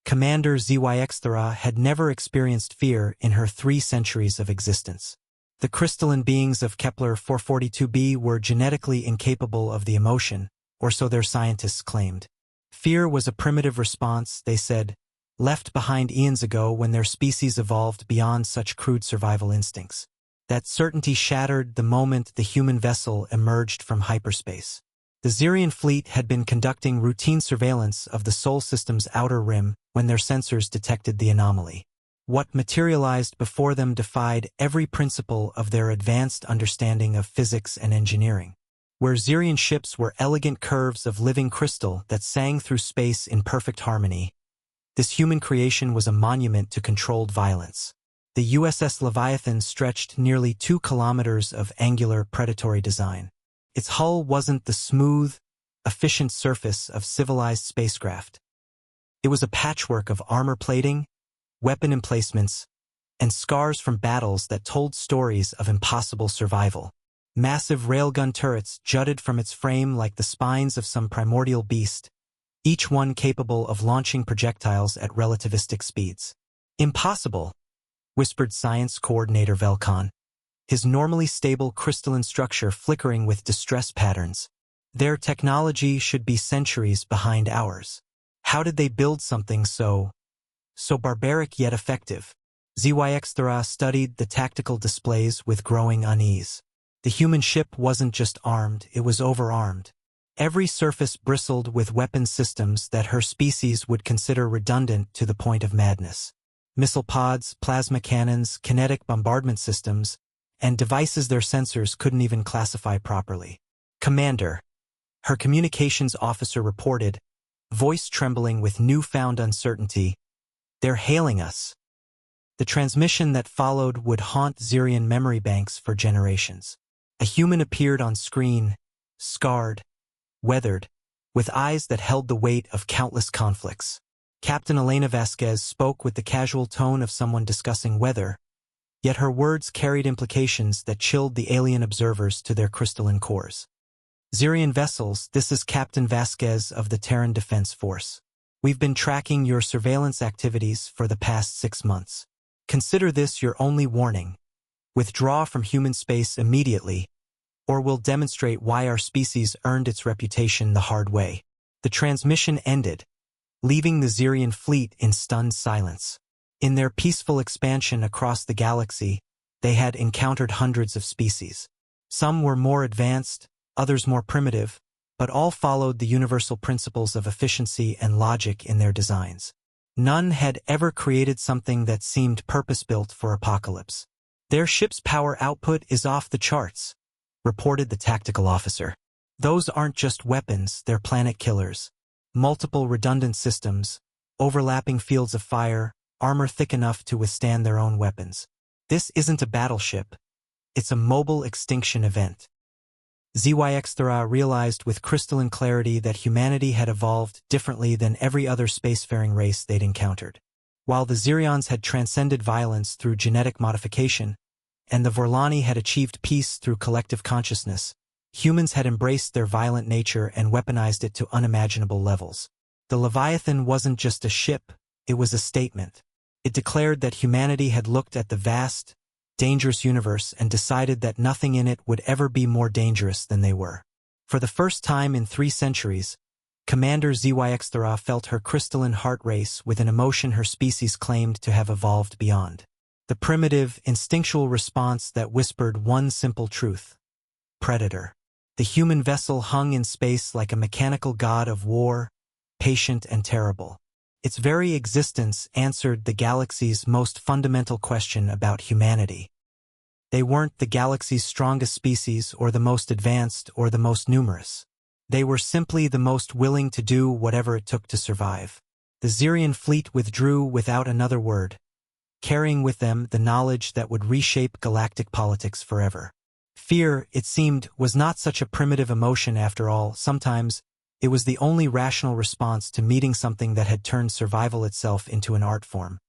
Commander Zyxthera had never experienced fear in her 3 centuries of existence. The crystalline beings of Kepler 442b were genetically incapable of the emotion, or so their scientists claimed. Fear was a primitive response, they said, left behind eons ago when their species evolved beyond such crude survival instincts. That certainty shattered the moment the human vessel emerged from hyperspace. The Xerian fleet had been conducting routine surveillance of the Sol system's outer rim when their sensors detected the anomaly. What materialized before them defied every principle of their advanced understanding of physics and engineering. Where Xerian ships were elegant curves of living crystal that sang through space in perfect harmony, this human creation was a monument to controlled violence. The USS Leviathan stretched nearly 2 kilometers of angular predatory design. Its hull wasn't the smooth, efficient surface of civilized spacecraft. It was a patchwork of armor plating, weapon emplacements, and scars from battles that told stories of impossible survival. Massive railgun turrets jutted from its frame like the spines of some primordial beast, each one capable of launching projectiles at relativistic speeds. "Impossible," whispered Science Coordinator Velcon, his normally stable crystalline structure flickering with distress patterns. "Their technology should be centuries behind ours. How did they build something so barbaric yet effective?" Zyxthera studied the tactical displays with growing unease. The human ship wasn't just armed, it was overarmed. Every surface bristled with weapon systems that her species would consider redundant to the point of madness. Missile pods, plasma cannons, kinetic bombardment systems, and devices their sensors couldn't even classify properly. "Commander," her communications officer reported, voice trembling with newfound uncertainty, "they're hailing us." The transmission that followed would haunt Xerian memory banks for generations. A human appeared on screen, scarred, weathered, with eyes that held the weight of countless conflicts. Captain Elena Vasquez spoke with the casual tone of someone discussing weather, yet her words carried implications that chilled the alien observers to their crystalline cores. "Xerian vessels, this is Captain Vasquez of the Terran Defense Force. We've been tracking your surveillance activities for the past 6 months. Consider this your only warning. Withdraw from human space immediately, or we'll demonstrate why our species earned its reputation the hard way." The transmission ended, leaving the Xerian fleet in stunned silence. In their peaceful expansion across the galaxy, they had encountered hundreds of species. Some were more advanced, others more primitive, but all followed the universal principles of efficiency and logic in their designs. None had ever created something that seemed purpose-built for apocalypse. "Their ship's power output is off the charts," reported the tactical officer. "Those aren't just weapons, they're planet killers. Multiple redundant systems, overlapping fields of fire, armor thick enough to withstand their own weapons. This isn't a battleship. It's a mobile extinction event." Zyxthera realized with crystalline clarity that humanity had evolved differently than every other spacefaring race they'd encountered. While the Xerions had transcended violence through genetic modification, and the Vorlani had achieved peace through collective consciousness, humans had embraced their violent nature and weaponized it to unimaginable levels. The Leviathan wasn't just a ship, it was a statement. It declared that humanity had looked at the vast, dangerous universe and decided that nothing in it would ever be more dangerous than they were. For the first time in 3 centuries, Commander Zyxthera felt her crystalline heart race with an emotion her species claimed to have evolved beyond. The primitive, instinctual response that whispered one simple truth: predator. The human vessel hung in space like a mechanical god of war, patient and terrible. Its very existence answered the galaxy's most fundamental question about humanity. They weren't the galaxy's strongest species or the most advanced or the most numerous. They were simply the most willing to do whatever it took to survive. The Xerian fleet withdrew without another word, carrying with them the knowledge that would reshape galactic politics forever. Fear, it seemed, was not such a primitive emotion after all. Sometimes, it was the only rational response to meeting something that had turned survival itself into an art form.